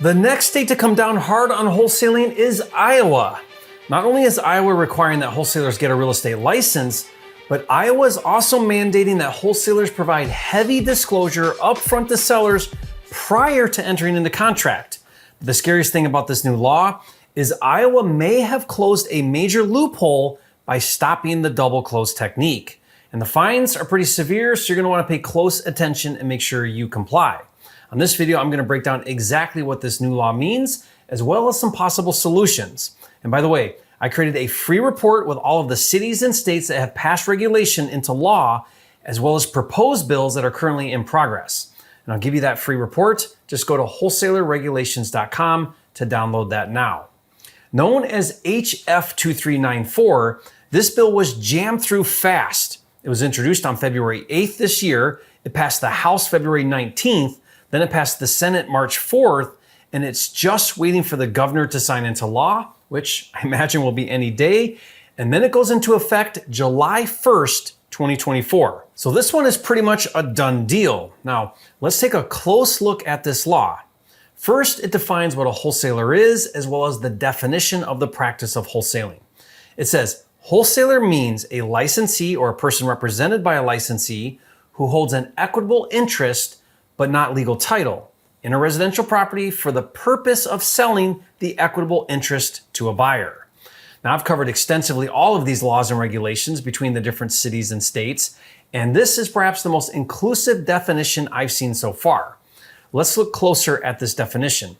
The next state to come down hard on wholesaling is Iowa. Not only is Iowa requiring that wholesalers get a real estate license, but Iowa is also mandating that wholesalers provide heavy disclosure upfront to sellers prior to entering into contract. The scariest thing about this new law is Iowa may have closed a major loophole by stopping the double close technique. And the fines are pretty severe, so you're going to want to pay close attention and make sure you comply. On this video, I'm going to break down exactly what this new law means, as well as some possible solutions. And by the way, I created a free report with all of the cities and states that have passed regulation into law, as well as proposed bills that are currently in progress. And I'll give you that free report. Just go to wholesalerregulations.com to download that now. Known as HF 2394, this bill was jammed through fast. It was introduced on February 8th this year. It passed the House February 19th. Then it passed the Senate March 4th, and it's just waiting for the governor to sign into law, which I imagine will be any day. And then it goes into effect July 1st, 2024. So this one is pretty much a done deal. Now, let's take a close look at this law. First, it defines what a wholesaler is, as well as the definition of the practice of wholesaling. It says, wholesaler means a licensee or a person represented by a licensee who holds an equitable interest but not legal title in a residential property for the purpose of selling the equitable interest to a buyer. Now, I've covered extensively all of these laws and regulations between the different cities and states, and this is perhaps the most inclusive definition I've seen so far. Let's look closer at this definition.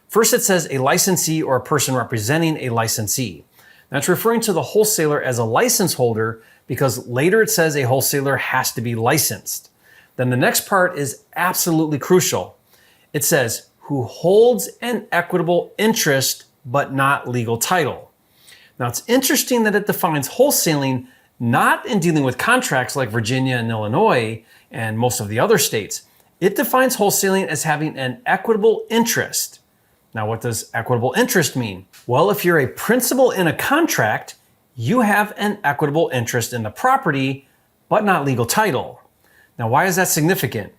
First, it says a licensee or a person representing a licensee. That's referring to the wholesaler as a license holder because later it says a wholesaler has to be licensed. Then the next part is absolutely crucial. It says, who holds an equitable interest but not legal title. Now it's interesting that it defines wholesaling not in dealing with contracts like Virginia and Illinois and most of the other states. It defines wholesaling as having an equitable interest. Now what does equitable interest mean? Well, if you're a principal in a contract, you have an equitable interest in the property but not legal title. Now, why is that significant?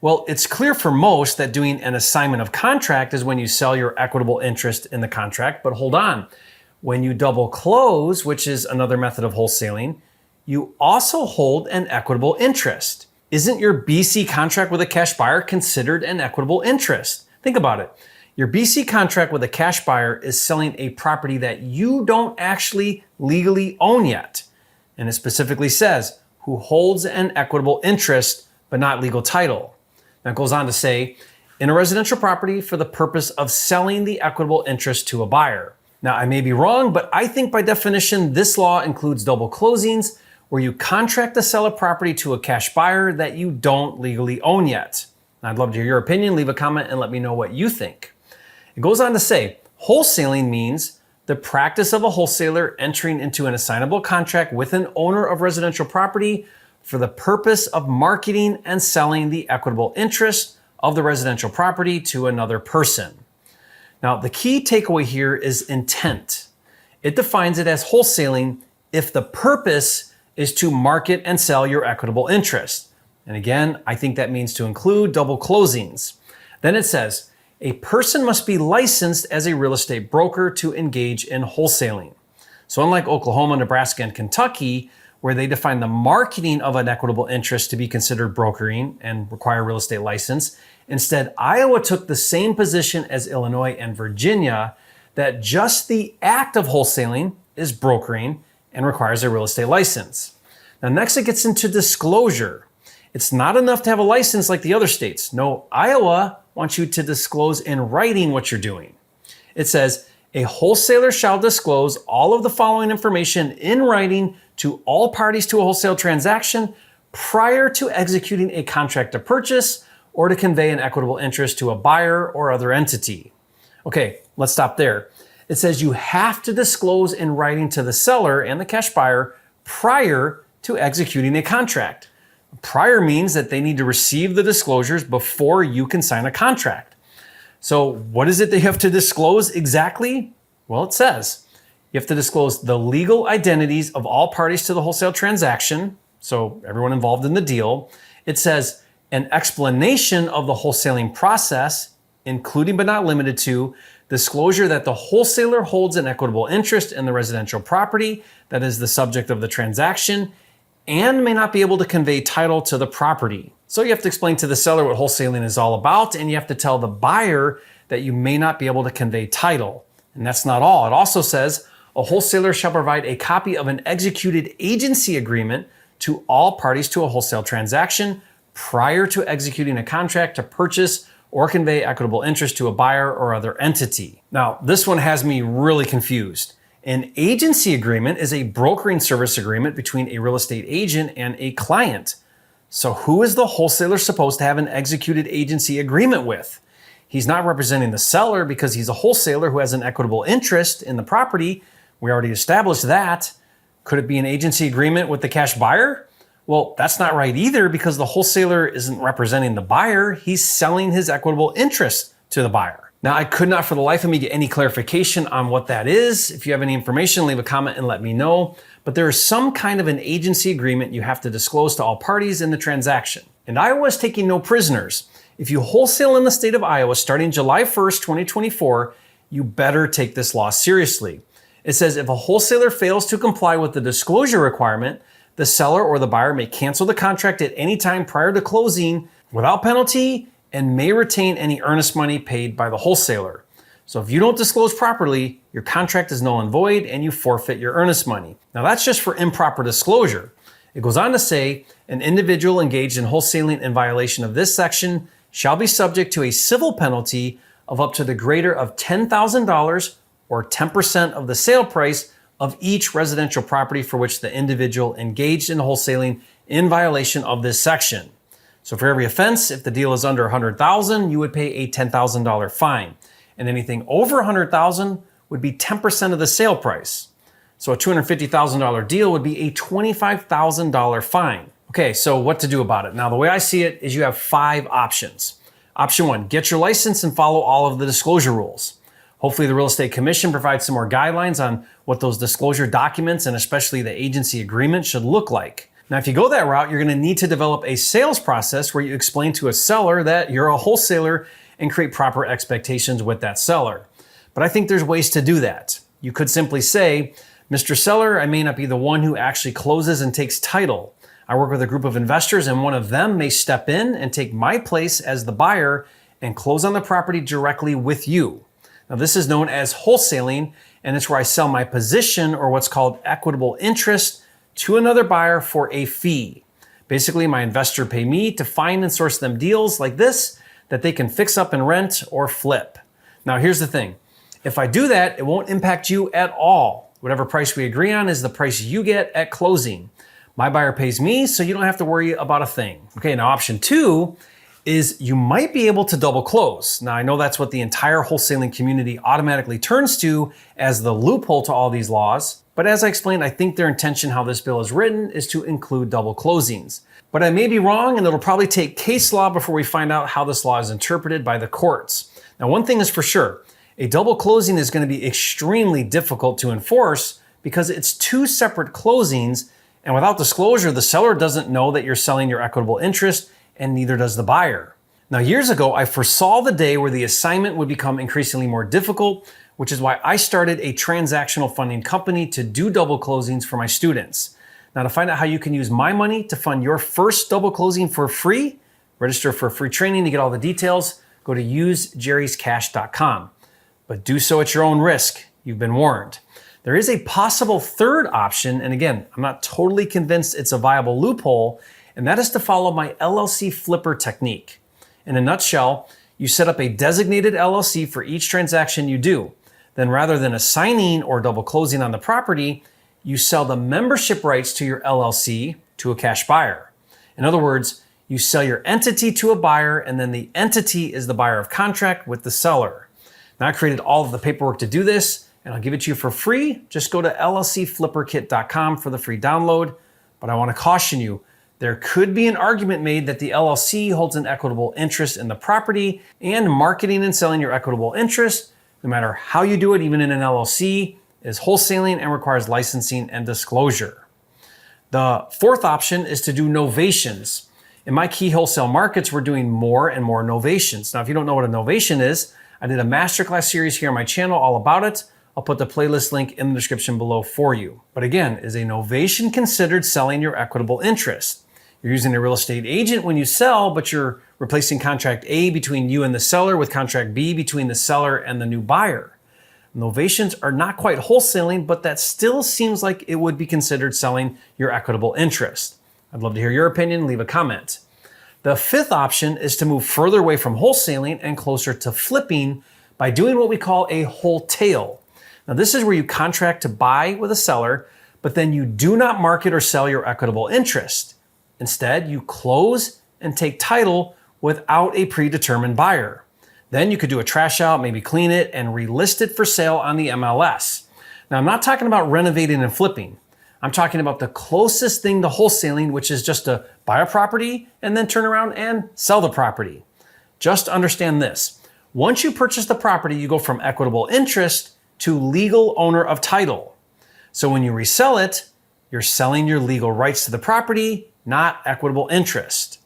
Well, it's clear for most that doing an assignment of contract is when you sell your equitable interest in the contract, but hold on. When you double close, which is another method of wholesaling, you also hold an equitable interest. Isn't your BC contract with a cash buyer considered an equitable interest? Think about it. Your BC contract with a cash buyer is selling a property that you don't actually legally own yet. And it specifically says, who holds an equitable interest but not legal title. Now it goes on to say, in a residential property for the purpose of selling the equitable interest to a buyer. Now I may be wrong, but I think by definition this law includes double closings where you contract to sell a property to a cash buyer that you don't legally own yet. Now, I'd love to hear your opinion. Leave a comment and let me know what you think. It goes on to say, wholesaling means the practice of a wholesaler entering into an assignable contract with an owner of residential property for the purpose of marketing and selling the equitable interest of the residential property to another person. Now, the key takeaway here is intent. It defines it as wholesaling if the purpose is to market and sell your equitable interest. And again, I think that means to include double closings. Then it says, a person must be licensed as a real estate broker to engage in wholesaling. So unlike Oklahoma, Nebraska, and Kentucky, where they define the marketing of an equitable interest to be considered brokering and require a real estate license, instead, Iowa took the same position as Illinois and Virginia, that just the act of wholesaling is brokering and requires a real estate license. Now, next it gets into disclosure. It's not enough to have a license like the other states. No, Iowa wants you to disclose in writing what you're doing. It says, a wholesaler shall disclose all of the following information in writing to all parties to a wholesale transaction prior to executing a contract to purchase or to convey an equitable interest to a buyer or other entity. Okay, let's stop there. It says you have to disclose in writing to the seller and the cash buyer prior to executing a contract. Prior means that they need to receive the disclosures before you can sign a contract. So what is it they have to disclose exactly? Well, it says you have to disclose the legal identities of all parties to the wholesale transaction, so everyone involved in the deal. It says an explanation of the wholesaling process including but not limited to disclosure that the wholesaler holds an equitable interest in the residential property that is the subject of the transaction and may not be able to convey title to the property. So you have to explain to the seller what wholesaling is all about, and you have to tell the buyer that you may not be able to convey title. And that's not all. It also says a wholesaler shall provide a copy of an executed agency agreement to all parties to a wholesale transaction prior to executing a contract to purchase or convey equitable interest to a buyer or other entity. Now, this one has me really confused. An agency agreement is a brokering service agreement between a real estate agent and a client. So who is the wholesaler supposed to have an executed agency agreement with? He's not representing the seller because he's a wholesaler who has an equitable interest in the property. We already established that. Could it be an agency agreement with the cash buyer? Well, that's not right either because the wholesaler isn't representing the buyer. He's selling his equitable interest to the buyer. Now, I could not for the life of me get any clarification on what that is. If you have any information, leave a comment and let me know. But there is some kind of an agency agreement you have to disclose to all parties in the transaction. And Iowa is taking no prisoners. If you wholesale in the state of Iowa starting July 1st, 2024, you better take this law seriously. It says if a wholesaler fails to comply with the disclosure requirement, the seller or the buyer may cancel the contract at any time prior to closing without penalty and may retain any earnest money paid by the wholesaler. So if you don't disclose properly, your contract is null and void and you forfeit your earnest money. Now that's just for improper disclosure. It goes on to say an individual engaged in wholesaling in violation of this section shall be subject to a civil penalty of up to the greater of $10,000 or 10% of the sale price of each residential property for which the individual engaged in wholesaling in violation of this section. So for every offense, if the deal is under $100,000, you would pay a $10,000 fine. And anything over $100,000 would be 10% of the sale price. So a $250,000 deal would be a $25,000 fine. Okay, so what to do about it? Now, the way I see it is you have 5 options. Option 1, get your license and follow all of the disclosure rules. Hopefully the Real Estate Commission provides some more guidelines on what those disclosure documents and especially the agency agreement should look like. Now, if you go that route, you're going to need to develop a sales process where you explain to a seller that you're a wholesaler and create proper expectations with that seller. But I think there's ways to do that. You could simply say, Mr. Seller, I may not be the one who actually closes and takes title. I work with a group of investors and one of them may step in and take my place as the buyer and close on the property directly with you. Now, this is known as wholesaling, and it's where I sell my position or what's called equitable interest to another buyer for a fee. Basically, my investor pay me to find and source them deals like this that they can fix up and rent or flip. Now, here's the thing. If I do that, it won't impact you at all. Whatever price we agree on is the price you get at closing. My buyer pays me, so you don't have to worry about a thing. Okay, now option 2 is you might be able to double close. Now, I know that's what the entire wholesaling community automatically turns to as the loophole to all these laws. But as I explained, I think their intention how this bill is written is to include double closings. But I may be wrong, and it'll probably take case law before we find out how this law is interpreted by the courts. Now, one thing is for sure, a double closing is going to be extremely difficult to enforce because it's 2 separate closings, and without disclosure, the seller doesn't know that you're selling your equitable interest, and neither does the buyer. Now, years ago, I foresaw the day where the assignment would become increasingly more difficult, which is why I started a transactional funding company to do double closings for my students. Now, to find out how you can use my money to fund your first double closing for free, register for free training to get all the details, go to usejerryscash.com. But do so at your own risk. You've been warned. There is a possible third option, and again, I'm not totally convinced it's a viable loophole, and that is to follow my LLC flipper technique. In a nutshell, you set up a designated LLC for each transaction you do. Then rather than assigning or double closing on the property, you sell the membership rights to your LLC to a cash buyer. In other words, you sell your entity to a buyer and then the entity is the buyer of contract with the seller. Now I created all of the paperwork to do this and I'll give it to you for free. Just go to llcflipperkit.com for the free download. But I want to caution you, there could be an argument made that the LLC holds an equitable interest in the property and marketing and selling your equitable interest, no matter how you do it, even in an LLC, is wholesaling and requires licensing and disclosure. The fourth option is to do novations. In my key wholesale markets, we're doing more and more novations. Now, if you don't know what a novation is, I did a masterclass series here on my channel all about it. I'll put the playlist link in the description below for you. But again, is a novation considered selling your equitable interest? You're using a real estate agent when you sell, but you're replacing contract A between you and the seller with contract B between the seller and the new buyer. Novations are not quite wholesaling, but that still seems like it would be considered selling your equitable interest. I'd love to hear your opinion. Leave a comment. The fifth option is to move further away from wholesaling and closer to flipping by doing what we call a wholetail. Now, this is where you contract to buy with a seller, but then you do not market or sell your equitable interest. Instead, you close and take title without a predetermined buyer. Then you could do a trash out, maybe clean it, and relist it for sale on the MLS. Now, I'm not talking about renovating and flipping. I'm talking about the closest thing to wholesaling, which is just to buy a property and then turn around and sell the property. Just understand this. Once you purchase the property, you go from equitable interest to legal owner of title. So when you resell it, you're selling your legal rights to the property, not equitable interest.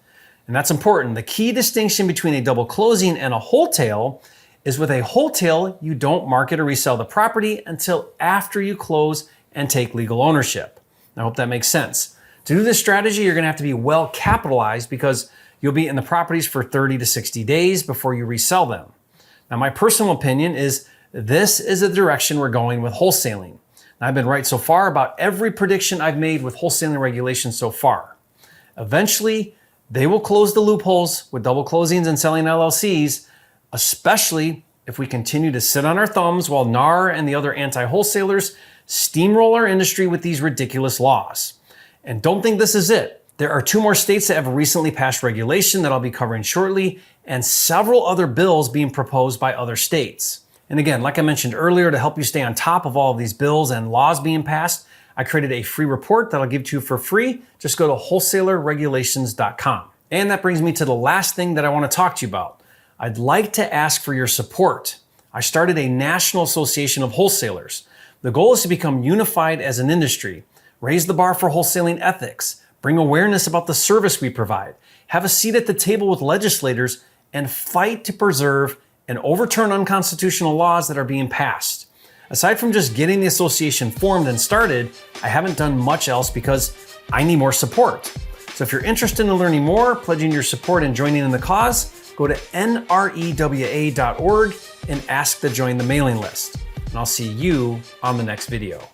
And that's important. The key distinction between a double closing and a wholetail is with a wholetail, you don't market or resell the property until after you close and take legal ownership. I hope that makes sense. To do this strategy, you're going to have to be well capitalized because you'll be in the properties for 30 to 60 days before you resell them. Now, my personal opinion is this is the direction we're going with wholesaling. Now, I've been right so far about every prediction I've made with wholesaling regulations so far. Eventually, they will close the loopholes with double closings and selling LLCs, especially if we continue to sit on our thumbs while NAR and the other anti-wholesalers steamroll our industry with these ridiculous laws. And don't think this is it. There are 2 more states that have recently passed regulation that I'll be covering shortly, and several other bills being proposed by other states. And again, like I mentioned earlier, to help you stay on top of all of these bills and laws being passed, I created a free report that I'll give to you for free. Just go to wholesalerregulations.com. And that brings me to the last thing that I want to talk to you about. I'd like to ask for your support. I started a national association of wholesalers. The goal is to become unified as an industry, raise the bar for wholesaling ethics, bring awareness about the service we provide, have a seat at the table with legislators, and fight to preserve and overturn unconstitutional laws that are being passed. Aside from just getting the association formed and started, I haven't done much else because I need more support. So if you're interested in learning more, pledging your support and joining in the cause, go to nrewa.org and ask to join the mailing list. And I'll see you on the next video.